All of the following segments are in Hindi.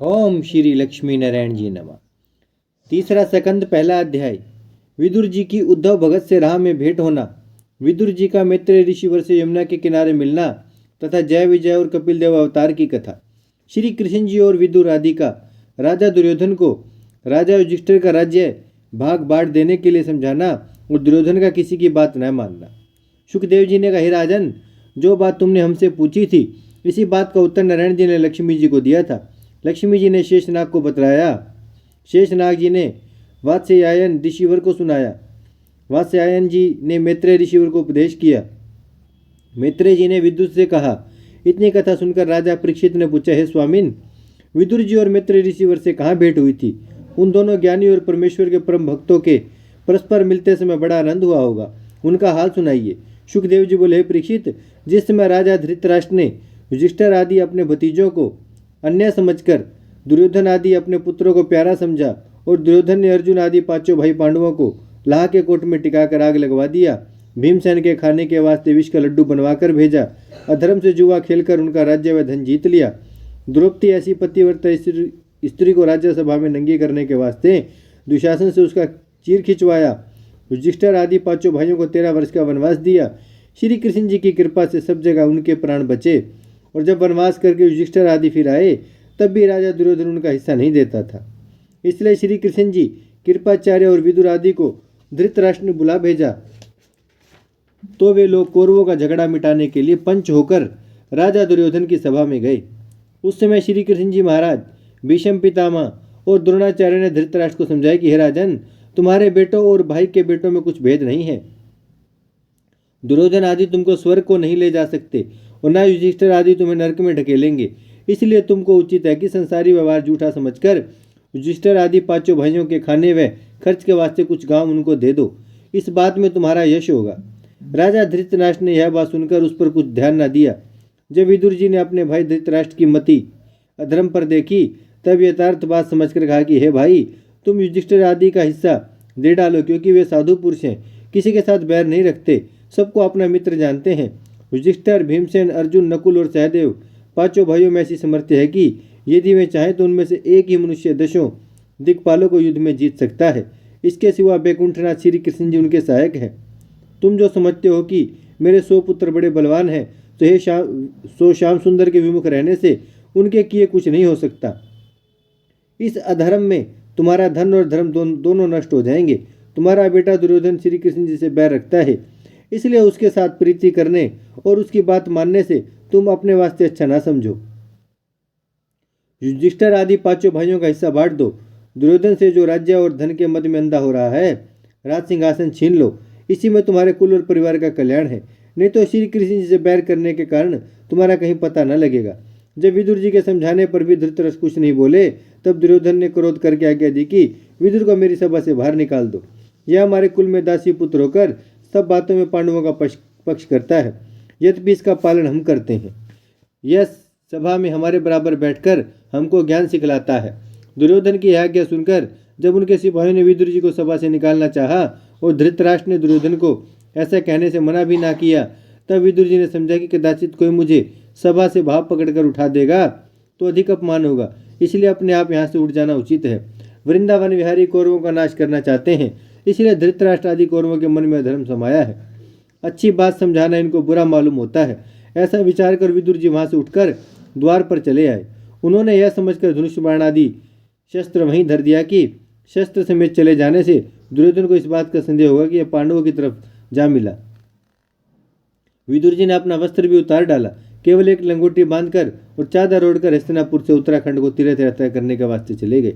ओम श्री लक्ष्मी नारायण जी नमः। तीसरा सकंद, पहला अध्याय। विदुर जी की उद्धव भगत से राह में भेंट होना, विदुर जी का मैत्रेय ऋषिवर से यमुना के किनारे मिलना तथा जय विजय और कपिल देव अवतार की कथा। श्री कृष्ण जी और विदुर आदि का राजा दुर्योधन को राजा युधिष्ठिर का राज्य भाग बांट देने के लिए समझाना और दुर्योधन का किसी की बात न मानना। सुखदेव जी ने कहा, हे राजन, जो बात तुमने हमसे पूछी थी इसी बात का उत्तर नारायण जी ने लक्ष्मी जी को दिया था। लक्ष्मी जी ने शेषनाग को बतलाया। शेषनाग जी ने वात्स्यायन ऋषिवर को सुनाया। वात्स्यायन जी ने मैत्रेय ऋषिवर को उपदेश किया। मैत्रेय जी ने विदुर से कहा। इतनी कथा सुनकर राजा परीक्षित ने पूछा, हे स्वामिन, विदुर जी और मैत्रेय ऋषिवर से कहाँ भेंट हुई थी? उन दोनों ज्ञानी और परमेश्वर के परम भक्तों के परस्पर मिलते समय बड़ा आनंद हुआ होगा, उनका हाल सुनाइए। सुखदेव जी बोले, हे परीक्षित, जिस समय राजा धृतराष्ट्र ने युधिष्ठिर आदि अपने भतीजों को अन्य समझकर दुर्योधन आदि अपने पुत्रों को प्यारा समझा और दुर्योधन ने अर्जुन आदि पांचों भाई पांडवों को लाह के कोट में टिकाकर आग लगवा दिया, भीमसेन के खाने के वास्ते विष का लड्डू बनवाकर भेजा, अधर्म से जुआ खेलकर उनका राज्य व धन जीत लिया, द्रौपदी ऐसी पतिव्रता स्त्री को राज्यसभा में नंगी करने के वास्ते दुशासन से उसका चीर खिंचवाया, युधिष्ठिर आदि पांचों भाइयों को 13 वर्ष का वनवास दिया। श्री कृष्ण जी की कृपा से सब जगह उनके प्राण बचे और जब वनवास करके युधिष्ठिर आदि फिर आए तब भी राजा दुर्योधन उनका हिस्सा नहीं देता था। इसलिए श्री कृष्ण जी कृपाचार्य और विदुर आदि को धृतराष्ट्र ने बुला भेजा तो वे लोग कौरवों का झगड़ा मिटाने के लिए पंच होकर राजा दुर्योधन की सभा में गए। उस समय श्री कृष्ण जी महाराज, भीष्म पितामह और द्रोणाचार्य ने धृतराष्ट्र को समझाया कि हे राजन, तुम्हारे बेटों और भाई के बेटों में कुछ भेद नहीं है। दुर्योधन आदि तुमको स्वर्ग को नहीं ले जा सकते और न युधिष्ठिर आदि तुम्हें नरक में ढकेलेंगे। इसलिए तुमको उचित है कि संसारी व्यवहार झूठा समझकर युधिष्ठिर आदि पांचों भाइयों के खाने व खर्च के वास्ते कुछ गांव उनको दे दो। इस बात में तुम्हारा यश होगा। राजा धृतराष्ट्र ने यह बात सुनकर उस पर कुछ ध्यान न दिया। जब विदुर जी ने अपने भाई धृतराष्ट्र की मति अधर्म पर देखी तब यथार्थ बात समझकर कहा कि हे भाई, तुम युधिष्ठिर आदि का हिस्सा दे डालो, क्योंकि वे साधु पुरुष हैं, किसी के साथ बैर नहीं रखते, सबको अपना मित्र जानते हैं। युधिष्ठिर, भीमसेन, अर्जुन, नकुल और सहदेव पांचों भाइयों में ऐसी समर्थ्य है कि यदि वे चाहें तो उनमें से एक ही मनुष्य 10 दिक्पालों को युद्ध में जीत सकता है। इसके सिवा बैकुंठनाथ श्री कृष्ण जी उनके सहायक हैं। तुम जो समझते हो कि मेरे 100 पुत्र बड़े बलवान हैं, तो हे श्याम सुंदर के विमुख रहने से उनके किए कुछ नहीं हो सकता। इस अधर्म में तुम्हारा धन और धर्म दोनों नष्ट हो जाएंगे। तुम्हारा बेटा दुर्योधन श्री कृष्ण जी से बैर रखता है, इसलिए उसके साथ प्रीति करने और उसकी बात मानने से तुम अपने वास्ते अच्छा ना समझो। युधिष्ठिर आदि पांचों भाइयों का हिस्सा बांट दो। दुर्योधन से जो राज्य और धन के मद में अंधा हो रहा है, राज सिंहासन छीन लो। इसी में तुम्हारे कुल और परिवार का कल्याण है। नहीं तो श्री कृष्ण जी से बैर करने के कारण तुम्हारा कहीं पता न लगेगा। जब विदुर जी के समझाने पर भी धृतराष्ट्र कुछ नहीं बोले तब दुर्योधन ने क्रोध करके आज्ञा दी कि विदुर को मेरी सभा से बाहर निकाल दो। यह हमारे कुल में दासी पुत्र होकर सब बातों में पांडवों का पक्ष करता है, यद्यपि इसका पालन हम करते हैं। यह सभा में हमारे बराबर बैठकर हमको ज्ञान सिखलाता है। दुर्योधन की आज्ञा सुनकर जब उनके सिपाहियों ने विदुर जी को सभा से निकालना चाहा और धृतराष्ट्र ने दुर्योधन को ऐसा कहने से मना भी ना किया, तब विदुर जी ने समझा कि कदाचित कोई मुझे सभा से भाव पकड़कर उठा देगा तो अधिक अपमान होगा, इसलिए अपने आप यहाँ से उठ जाना उचित है। वृंदावन विहारी कौरवों का नाश करना चाहते हैं, इसलिए धृतराष्ट्र आदि कौरवों के मन में अधर्म समाया है। अच्छी बात समझाना इनको बुरा मालूम होता है। ऐसा विचार कर विदुर जी वहां से उठकर द्वार पर चले आए। उन्होंने यह समझकर धनुष बाण आदि शस्त्र वहीं धर दिया कि शस्त्र समेत चले जाने से दुर्योधन को इस बात का संदेह होगा कि यह पांडवों की तरफ जा मिला। विदुर जी ने अपना वस्त्र भी उतार डाला, केवल एक लंगोटी बांधकर और चादर ओढ़कर हस्तिनापुर से उत्तराखंड को तीर्थ यात्रा करने के वास्ते चले गए।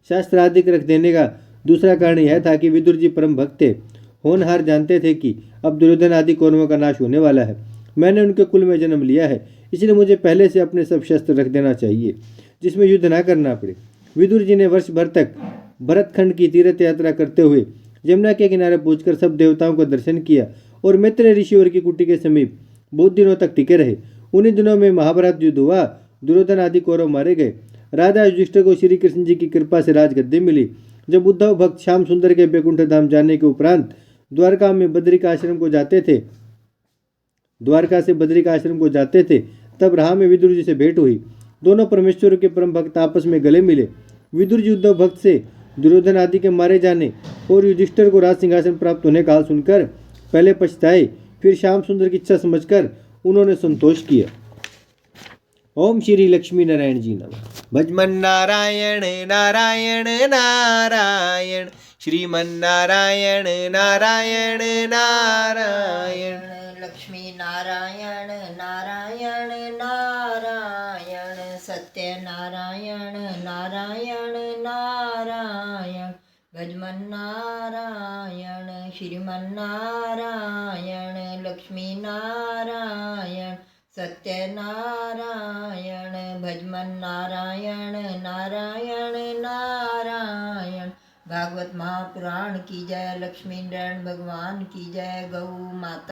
शास्त्र आदि रख देने का दूसरा कारण यह था कि विदुर जी परम भक्त थे, होनहार जानते थे कि अब दुर्योधन आदि कौरवों का नाश होने वाला है। मैंने उनके कुल में जन्म लिया है, इसलिए मुझे पहले से अपने सब शस्त्र रख देना चाहिए जिसमें युद्ध ना करना पड़े। विदुर जी ने वर्ष भर तक भरतखंड की तीर्थ यात्रा करते हुए यमुना के किनारे पहुंचकर सब देवताओं का दर्शन किया और मैत्रेय ऋषिवर की कुटी के समीप बहुत दिनों तक टिके रहे। उन्हीं दिनों में महाभारत युद्ध हुआ, दुर्योधन आदि कौरव मारे गए। राजा युधिष्ठिर को श्री कृष्ण जी की कृपा से राजगद्दी मिली। जब उद्धव भक्त श्याम सुंदर के बैकुंठ धाम जाने के उपरांत द्वारका से बद्रिका आश्रम को जाते थे तब राह में विदुर जी से भेंट हुई। दोनों परमेश्वरों के परम भक्त आपस में गले मिले। विदुर जी उद्धव भक्त से दुर्योधन आदि के मारे जाने और युधिष्ठिर को राज सिंहासन प्राप्त होने का हाल सुनकर पहले पछताए, फिर श्याम सुंदर की इच्छा समझकर उन्होंने संतोष किया। ओम श्री लक्ष्मी नारायण जी नमः। भजमन नारायण नारायण नारायण, श्रीमन नारायण नारायण नारायण, लक्ष्मी नारायण नारायण नारायण, सत्य नारायण नारायण नारायण, भजमन नारायण श्रीमन नारायण, लक्ष्मी नारायण सत्य नारायण, भजमन नारायण नारायण नारायण। भागवत महापुराण की जय, लक्ष्मी नारायण भगवान की जय। गौ माता।